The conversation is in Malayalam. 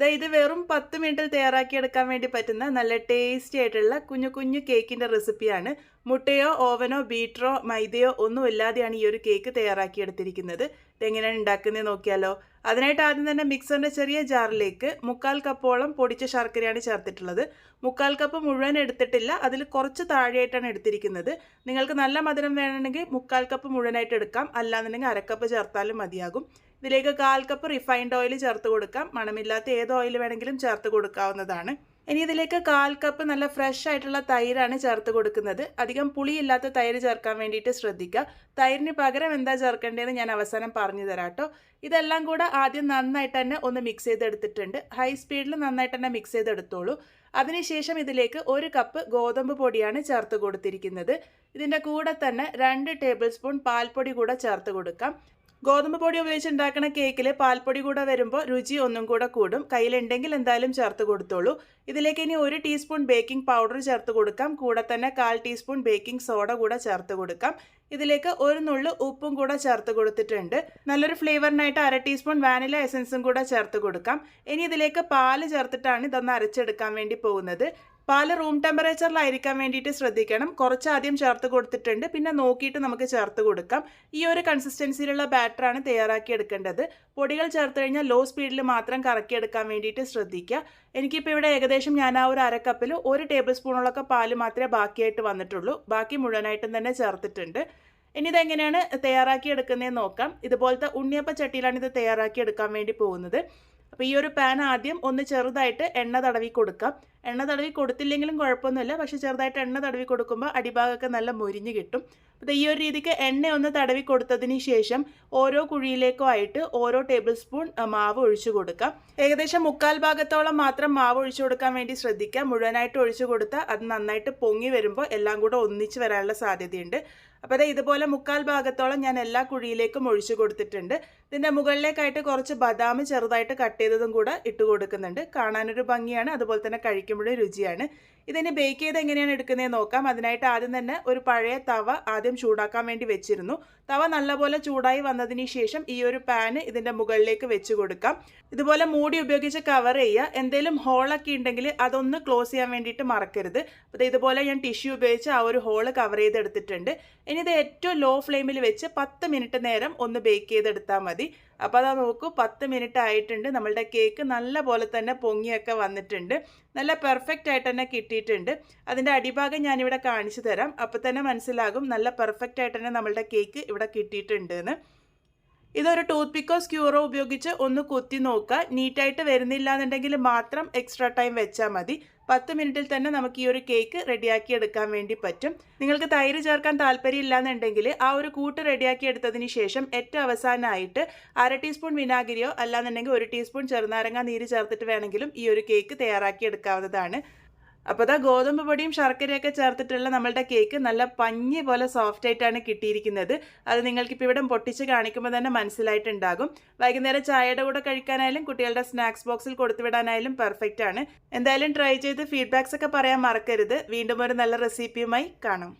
ഇത് വെറും 10 മിനിറ്റിൽ തയ്യാറാക്കിയെടുക്കാൻ വേണ്ടി പറ്റുന്ന നല്ല ടേസ്റ്റി ആയിട്ടുള്ള കുഞ്ഞു കുഞ്ഞു കേക്കിൻ്റെ റെസിപ്പിയാണ്. മുട്ടയോ ഓവനോ ബീറ്ററോ മൈദയോ ഒന്നും ഇല്ലാതെയാണ് ഈ ഒരു കേക്ക് തയ്യാറാക്കിയെടുത്തിരിക്കുന്നത്. ഇതെങ്ങനെയാണ് ഉണ്ടാക്കുന്നത് നോക്കിയാലോ. അതിനായിട്ട് ആദ്യം തന്നെ മിക്സറിൻ്റെ ചെറിയ ജാറിലേക്ക് 1/4 കപ്പോളം പൊടിച്ച ശർക്കരയാണ് ചേർത്തിട്ടുള്ളത്. 1/4 കപ്പ് മുഴുവൻ എടുത്തിട്ടില്ല, അതിൽ കുറച്ച് താഴെയായിട്ടാണ് എടുത്തിരിക്കുന്നത്. നിങ്ങൾക്ക് നല്ല മധുരം വേണമെങ്കിൽ 1/4 കപ്പ് മുഴുവനായിട്ട് എടുക്കാം, അല്ലാന്നുണ്ടെങ്കിൽ 1/2 കപ്പ് ചേർത്താലും മതിയാകും. ഇതിലേക്ക് 1/4 കപ്പ് റിഫൈൻഡ് ഓയിൽ ചേർത്ത് കൊടുക്കാം. മണമില്ലാത്ത ഏത് ഓയിൽ വേണമെങ്കിലും ചേർത്ത് കൊടുക്കാവുന്നതാണ്. ഇനി ഇതിലേക്ക് 1/4 കപ്പ് നല്ല ഫ്രഷ് ആയിട്ടുള്ള തൈരാണ് ചേർത്ത് കൊടുക്കുന്നത്. അധികം പുളിയില്ലാത്ത തൈര് ചേർക്കാൻ വേണ്ടിയിട്ട് ശ്രദ്ധിക്കുക. തൈരിന് പകരം എന്താ ചേർക്കേണ്ടതെന്ന് ഞാൻ അവസാനം പറഞ്ഞു തരാം കേട്ടോ. ഇതെല്ലാം കൂടെ ആദ്യം നന്നായിട്ട് തന്നെ ഒന്ന് മിക്സ് ചെയ്തെടുത്തിട്ടുണ്ട്. ഹൈ സ്പീഡിൽ നന്നായിട്ട് തന്നെ മിക്സ് ചെയ്തെടുത്തോളൂ. അതിനുശേഷം ഇതിലേക്ക് 1 കപ്പ് ഗോതമ്പ് പൊടിയാണ് ചേർത്ത് കൊടുത്തിരിക്കുന്നത്. ഇതിൻ്റെ കൂടെ തന്നെ 2 ടേബിൾ സ്പൂൺ പാൽപ്പൊടി കൂടെ ചേർത്ത് കൊടുക്കാം. ഗോതമ്പ് പൊടി ഉപയോഗിച്ച് ഉണ്ടാക്കുന്ന കേക്കിൽ പാൽപ്പൊടി കൂടെ വരുമ്പോൾ രുചി ഒന്നും കൂടെ കൂടും. കയ്യിലുണ്ടെങ്കിൽ എന്തായാലും ചേർത്ത് കൊടുത്തോളൂ. ഇതിലേക്ക് ഇനി 1 ടീസ്പൂൺ ബേക്കിംഗ് പൗഡർ ചേർത്ത് കൊടുക്കാം. കൂടെ തന്നെ 1/4 ടീസ്പൂൺ ബേക്കിംഗ് സോഡ കൂടെ ചേർത്ത് കൊടുക്കാം. ഇതിലേക്ക് 1 നുള്ളു ഉപ്പും കൂടെ ചേർത്ത് കൊടുത്തിട്ടുണ്ട്. നല്ലൊരു ഫ്ലേവറിനായിട്ട് 1/2 ടീസ്പൂൺ വാനില എസൻസും കൂടെ ചേർത്ത് കൊടുക്കാം. ഇനി ഇതിലേക്ക് പാല് ചേർത്തിട്ടാണ് ഇതൊന്ന് അരച്ചെടുക്കാൻ വേണ്ടി പോകുന്നത്. പാല് റൂം ടെമ്പറേച്ചറിലായിരിക്കാൻ വേണ്ടിയിട്ട് ശ്രദ്ധിക്കണം. കുറച്ച് ആദ്യം ചേർത്ത് കൊടുത്തിട്ടുണ്ട്, പിന്നെ നോക്കിയിട്ട് നമുക്ക് ചേർത്ത് കൊടുക്കാം. ഈ ഒരു കൺസിസ്റ്റൻസിയിലുള്ള ബാറ്ററാണ് തയ്യാറാക്കി എടുക്കേണ്ടത്. പൊടികൾ ചേർത്ത് കഴിഞ്ഞാൽ ലോ സ്പീഡിൽ മാത്രം കറക്കിയെടുക്കാൻ വേണ്ടിയിട്ട് ശ്രദ്ധിക്കുക. എനിക്കിപ്പോൾ ഇവിടെ ഏകദേശം ഞാൻ ആ ഒരു 1/2 കപ്പിൽ 1 ടേബിൾ സ്പൂണോളൊക്കെ പാല് മാത്രമേ ബാക്കിയായിട്ട് വന്നിട്ടുള്ളൂ. ബാക്കി മുഴുവനായിട്ടും തന്നെ ചേർത്തിട്ടുണ്ട്. ഇനി ഇതെങ്ങനെയാണ് തയ്യാറാക്കി എടുക്കുന്നതെന്ന് നോക്കാം. ഇതുപോലത്തെ ഉണ്ണിയപ്പ ചട്ടിയിലാണ് ഇത് തയ്യാറാക്കി എടുക്കാൻ വേണ്ടി പോകുന്നത്. അപ്പോൾ ഈ ഒരു പാൻ ആദ്യം ഒന്ന് ചെറുതായിട്ട് എണ്ണ തടവി കൊടുക്കാം. എണ്ണ തടവി കൊടുത്തില്ലെങ്കിലും കുഴപ്പമൊന്നുമില്ല, പക്ഷേ ചെറുതായിട്ട് എണ്ണ തടവി കൊടുക്കുമ്പോൾ അടിഭാഗമൊക്കെ നല്ല മുരിഞ്ഞ് കിട്ടും. അപ്പോൾ ഈ ഒരു രീതിക്ക് എണ്ണ ഒന്ന് തടവി കൊടുത്തതിന് ശേഷം ഓരോ കുഴിയിലേക്കും ആയിട്ട് ഓരോ ടേബിൾ സ്പൂൺ മാവ് ഒഴിച്ചു കൊടുക്കാം. ഏകദേശം 1/4 ഭാഗത്തോളം മാത്രം മാവ് ഒഴിച്ചു കൊടുക്കാൻ വേണ്ടി ശ്രദ്ധിക്കുക. മുഴുവനായിട്ട് ഒഴിച്ചു കൊടുത്താൽ അത് നന്നായിട്ട് പൊങ്ങി വരുമ്പോൾ എല്ലാം കൂടെ ഒന്നിച്ച് വരാനുള്ള സാധ്യതയുണ്ട്. അപ്പോൾ ഇതുപോലെ 1/4 ഭാഗത്തോളം ഞാൻ എല്ലാ കുഴിയിലേക്കും ഒഴിച്ചു കൊടുത്തിട്ടുണ്ട്. ഇതിൻ്റെ മുകളിലേക്കായിട്ട് കുറച്ച് ബദാം ചെറുതായിട്ട് കട്ട് ചെയ്തതും കൂടെ ഇട്ട് കൊടുക്കുന്നുണ്ട്. കാണാനൊരു ഭംഗിയാണ്, അതുപോലെ തന്നെ കഴിക്കുമ്പോഴും രുചിയാണ്. ഇതിന് ബേക്ക് ചെയ്ത് എങ്ങനെയാണ് എടുക്കുന്നതെന്ന് നോക്കാം. അതിനായിട്ട് ആദ്യം തന്നെ ഒരു പഴയ തവ ആദ്യം ചൂടാക്കാൻ വേണ്ടി വെച്ചിരുന്നു. തവ നല്ലപോലെ ചൂടായി വന്നതിന് ശേഷം ഈ ഒരു പാന് ഇതിൻ്റെ മുകളിലേക്ക് വെച്ച് കൊടുക്കാം. ഇതുപോലെ മൂടി ഉപയോഗിച്ച് കവർ ചെയ്യുക. എന്തെങ്കിലും ഹോളൊക്കെ ഉണ്ടെങ്കിൽ അതൊന്ന് ക്ലോസ് ചെയ്യാൻ വേണ്ടിയിട്ട് മറക്കരുത്. അപ്പോൾ ഇതുപോലെ ഞാൻ ടിഷ്യൂ ഉപയോഗിച്ച് ആ ഒരു ഹോള് കവർ ചെയ്തെടുത്തിട്ടുണ്ട്. ഇനി ഇത് ഏറ്റവും ലോ ഫ്ലെയിമിൽ വെച്ച് 10 മിനിറ്റ് നേരം ഒന്ന് ബേക്ക് ചെയ്തെടുത്താൽ മതി. അപ്പോൾ അതാ നോക്കൂ, 10 മിനിറ്റ് ആയിട്ടുണ്ട്. നമ്മളുടെ കേക്ക് നല്ല പോലെ തന്നെ പൊങ്ങിയൊക്കെ വന്നിട്ടുണ്ട്. നല്ല പെർഫെക്റ്റ് ആയിട്ട് തന്നെ കിട്ടിയിട്ടുണ്ട്. അതിൻ്റെ അടിഭാഗം ഞാനിവിടെ കാണിച്ചു തരാം. അപ്പോൾ തന്നെ മനസ്സിലാകും നല്ല പെർഫെക്റ്റ് ആയിട്ട് തന്നെ നമ്മളുടെ കേക്ക് ഇവിടെ കിട്ടിയിട്ടുണ്ട് എന്ന്. ഇതൊരു ടൂത്ത് പിക്കോ സ്ക്യൂറോ ഉപയോഗിച്ച് ഒന്ന് കുത്തി നോക്കുക. നീറ്റായിട്ട് വരുന്നില്ല എന്നുണ്ടെങ്കിൽ മാത്രം എക്സ്ട്രാ ടൈം വെച്ചാൽ മതി. 10 മിനിറ്റിൽ തന്നെ നമുക്ക് ഈ ഒരു കേക്ക് റെഡിയാക്കി എടുക്കാൻ വേണ്ടി പറ്റും. നിങ്ങൾക്ക് തൈര് ചേർക്കാൻ താല്പര്യം ഇല്ലാന്നുണ്ടെങ്കിൽ ആ ഒരു കൂട്ട് റെഡിയാക്കി എടുത്തതിന് ശേഷം ഏറ്റവും അവസാനമായിട്ട് 1/2 ടീസ്പൂൺ വിനാഗിരിയോ അല്ലാന്നുണ്ടെങ്കിൽ 1 ടീസ്പൂൺ ചെറുനാരങ്ങ നീര് ചേർത്തിട്ട് വേണമെങ്കിലും ഈ ഒരു കേക്ക് തയ്യാറാക്കി എടുക്കാവുന്നതാണ്. അപ്പോൾ ഗോതമ്പ് പൊടിയും ശർക്കരയൊക്കെ ചേർത്തിട്ടുള്ള നമ്മളുടെ കേക്ക് നല്ല പഞ്ഞി പോലെ സോഫ്റ്റ് ആയിട്ടാണ് കിട്ടിയിരിക്കുന്നത്. അത് നിങ്ങൾക്കിപ്പോൾ ഇവിടെ പൊട്ടിച്ച് കാണിക്കുമ്പോൾ തന്നെ മനസ്സിലായിട്ടുണ്ടാകും. വൈകുന്നേരം ചായയുടെ കൂടെ കഴിക്കാനായാലും കുട്ടികളുടെ സ്നാക്സ് ബോക്സിൽ കൊടുത്തുവിടാനായാലും പെർഫെക്റ്റ് ആണ്. എന്തായാലും ട്രൈ ചെയ്ത് ഫീഡ്ബാക്സ് ഒക്കെ പറയാൻ മറക്കരുത്. വീണ്ടും ഒരു നല്ല റെസിപ്പിയുമായി കാണാം.